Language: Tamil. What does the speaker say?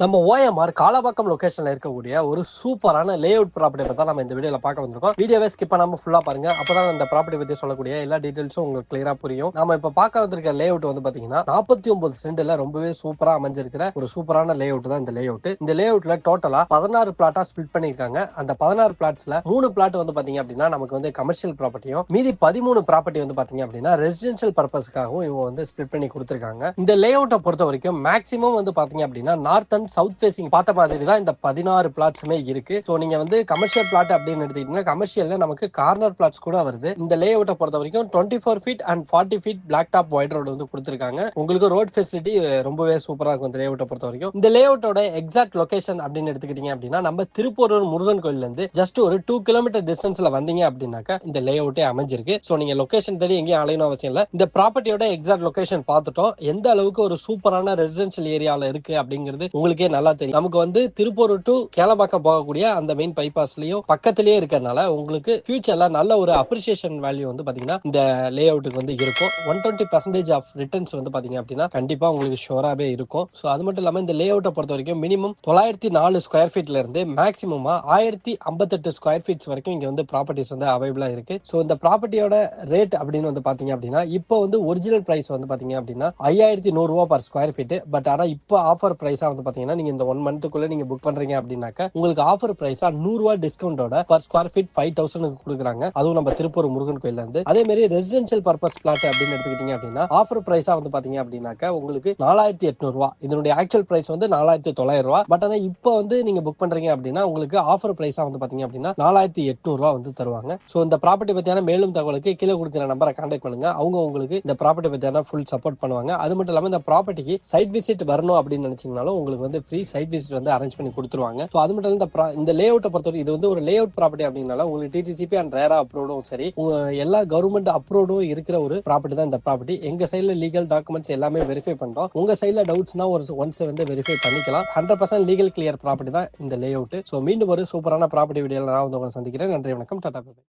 நம்ம ஓஎம்ஆர் காலபாக்கம் லொகேஷன்ல இருக்கக்கூடிய ஒரு சூப்பரான லே அவுட் ப்ராப்பர்ட்டி பத்தி நம்ம இந்த வீடியோல பார்க்க வந்திருக்கோம். வீடியோவை ஸ்கிப் பண்ணாம ஃபுல்லா பாருங்க. அப்பதான் இந்த ப்ராப்பர்ட்டி பத்தி சொல்லக்கூடிய எல்லா டீடைல்ஸும் உங்களுக்கு கிளியரா புரியும். நாம இப்ப பார்க்க வந்திருக்க லே அவுட் வந்து பாத்தீங்கன்னா 49 சென்ட்ல ரொம்பவே சூப்பரா அமைஞ்சிருக்கிற ஒரு சூப்பரான லே அவுட் தான் இந்த லே அவுட். இந்த லே அவுட்ல டோட்டலா 16 பிளாட்டா ஸ்பிளிட் பண்ணிருக்காங்க. அந்த 16 பிளாட்ஸ்ல 3 பிளாட் வந்து பாத்தீங்க அப்படின்னா நமக்கு வந்து கமர்ஷியல் ப்ராப்பர்ட்டியும், மீதி 13 ப்ராப்பர்ட்டி வந்து பாத்தீங்க அப்படின்னா ரெசிடென்ஷியல் பர்பஸ்க்காகவும் இவங்க வந்து ஸ்பிளிட் பண்ணி கொடுத்திருக்காங்க. இந்த லே அவுட்டை பொறுத்த வரைக்கும் மேக்ஸிமம் வந்து பாத்தீங்க அப்படின்னா நார்த் அண்ட் சவுத் ஃபேசிங் பார்த்த மாதிரி தான் இந்த 16 பிளாட்ஸுமே இருக்கு. ஸோ நீங்க வந்து கமர்ஷியல் பிளாட் அப்படின்னு எடுத்துக்கிட்டீங்கன்னா கமர்ஷியல்ல நமக்கு கார்னர் பிளாட்ஸ் கூட வருது. இந்த லே அவுட்டை பொறுத்த வரைக்கும் 24 feet and 40 feet black top white road வந்து கொடுத்துருக்காங்க. உங்களுக்கு ரோட் ஃபெசிலிட்டி ரொம்பவே சூப்பரா இருக்கும் இந்த லே அவுட்டை பொறுத்த வரைக்கும். இந்த லே அவுட்டோட எக்ஸாக்ட் லொகேஷன் அப்படின்னு எடுத்துக்கிட்டீங்க அப்படின்னா நம்ம திருப்பூரூர் முருகன் கோயில்ல இருந்து ஜஸ்ட் ஒரு 2 கிலோமீட்டர் டிஸ்டன்ஸ்ல வந்தீங்க அப்படின்னாக்கா இந்த லே அவுட்டே அமைஞ்சிருக்கு. ஸோ நீங்க லொகேஷன் தேடி எங்கேயும் அலையணும் அவசியம் இல்லை. இந்த ப்ராப்பர்ட்டியோட எக்ஸாக்ட் லொகேஷன் பார்த்துட்டோம். எந்த அளவுக்கு ஒரு சூப்பரான ரெசிடென்ஷியல் ஏரியால இருக்கு அப்படிங்கிறது உங்களுக்கே நல்லா தெரியும். நமக்கு வந்து திருப்பூர் டு கேளம்பாக்கம் போகக்கூடிய அந்த மெயின் பைபாஸ்லயும் பக்கத்திலேயே இருக்கிறதுனால உங்களுக்கு ஃபியூச்சர்ல நல்ல ஒரு அப்ரிசியேஷன் வேல்யூ வந்து பாத்தீங்கன்னா இந்த லே அவுட்டுக்கு வந்து இருக்கும். 120% ஆஃப் ரிட்டர்ன்ஸ் வந்து பாத்தீங்க அப்படின்னா கண்டிப்பா உங்களுக்கு ஷோராவே இருக்கும். ஸோ அது மட்டும் இல்லாம இந்த லே அவுட்டை பொறுத்த வரைக்கும் மினிமம் 904 ஸ்கொயர் ஃபீட்ல இருந்து மேக்ஸிமமா 1058 ஸ்கொயர் ஃபீட்ஸ் வரைக்கும் இங்க வந்து ப்ராப்பர்ட்டிஸ் வந்து அவைலபிளா இருக்கு. ஸோ இந்த ப்ராப்பர்ட்டியோட ரேட் அப்படின்னு வந்து பாத்தீங்க அப்படின்னா இப்போ வந்து ஒரிஜினல் பிரைஸ் வந்து பாத்தீங்க அப்படின்னா 5100 ரூபாய் பர் ஸ்கொயர் ஃபீட். பட் ஆனா இப்போ ஆஃபர் பிரைஸா வந்து பாத்தீங்கன்னா நீங்க இந்த 1 மந்த்துக்குள்ள நீங்க புக் பண்றீங்க அப்படின்னாக்க உங்களுக்கு ஆஃபர் பிரைஸா 100 ரூபாய் டிஸ்கவுண்டோட பர் ஸ்கொயர் ஃபீட் 5000 கொடுக்குறாங்க. அதுவும் நம்ம திருப்பூர் முருகன் கோயில்ல இருந்து. அதே மாதிரி ரெசிடென்ஷியல் பர்பஸ் பிளாட் அப்படின்னு எடுத்துக்கிட்டீங்க அப்படின்னா ஆஃபர் பிரைஸா வந்து பாத்தீங்க அப்படின்னாக்க உங்களுக்கு 4800 ரூபாய். இதனுடைய ஆக்சுவல் பிரைஸ் வந்து 4900 ரூபாய். பட் ஆனா இப்போ வந்து நீங்க புக் பண்றீங்க அப்படின்னா உங்களுக்கு ஆஃபர் பிரைஸா வந்து பாத்தீங்க அப்படின்னா 4800 ரூபாய் வந்து தருவாங்க. சோ இந்த ப்ராப்பர்ட்டி பத்தியான மேலும் தகவலுக்கு கீழே கொடுக்குற நம்பரை கான்டாக்ட் பண்ணுங்க. அவங்க உங்களுக்கு இந்த ப்ராப்பர்ட்டி பத்தியான ஃபுல் சப்போர்ட் பண்ணுவாங்க. அது மட்டும் இல்லாம இந்த ப்ராப்பர்ட்டிக்கு சைட் விசிட் வரணும் அப்படின்னு நினைச்சீங்கனாலும் உங்களுக்கு வந்து ஃப்ரீ சைட் விசிட் வந்து அரேஞ்ச் பண்ணி கொடுத்துருவாங்க. ஸோ அது மட்டும் இந்த லே அவுட்டை பொறுத்தவரை இது வந்து ஒரு லே அவுட் ப்ராப்பர்ட்டி அப்படின்னால உங்களுக்கு டிடிசிபி அண்ட் ரேரா அப்ரூவ்டும் சரி எல்லா கவர்மெண்ட் அப்ரூவ்டும் இருக்கிற ஒரு ப்ராப்பர்ட்டி தான் இந்த ப்ராப்பர்ட்டி. எங்க சைட்ல லீகல் டாக்குமெண்ட்ஸ் எல்லாமே வெரிஃபை பண்றோம். உங்க சைட்ல டவுட்ஸ்னா ஒரு ஒன்ஸ் வந்து வெரிஃபை பண்ணிக்கலாம். 100% லீகல் கிளியர் ப்ராப்பர்ட்டி தான் இந்த லே அவுட். ஸோ மீண்டும் ஒரு சூப்பரான ப்ராப்பர்ட்டி வீடியோல நான் வந்து உங்களை சந்திக்கிறேன். நன்றி, வணக்கம், டாடா.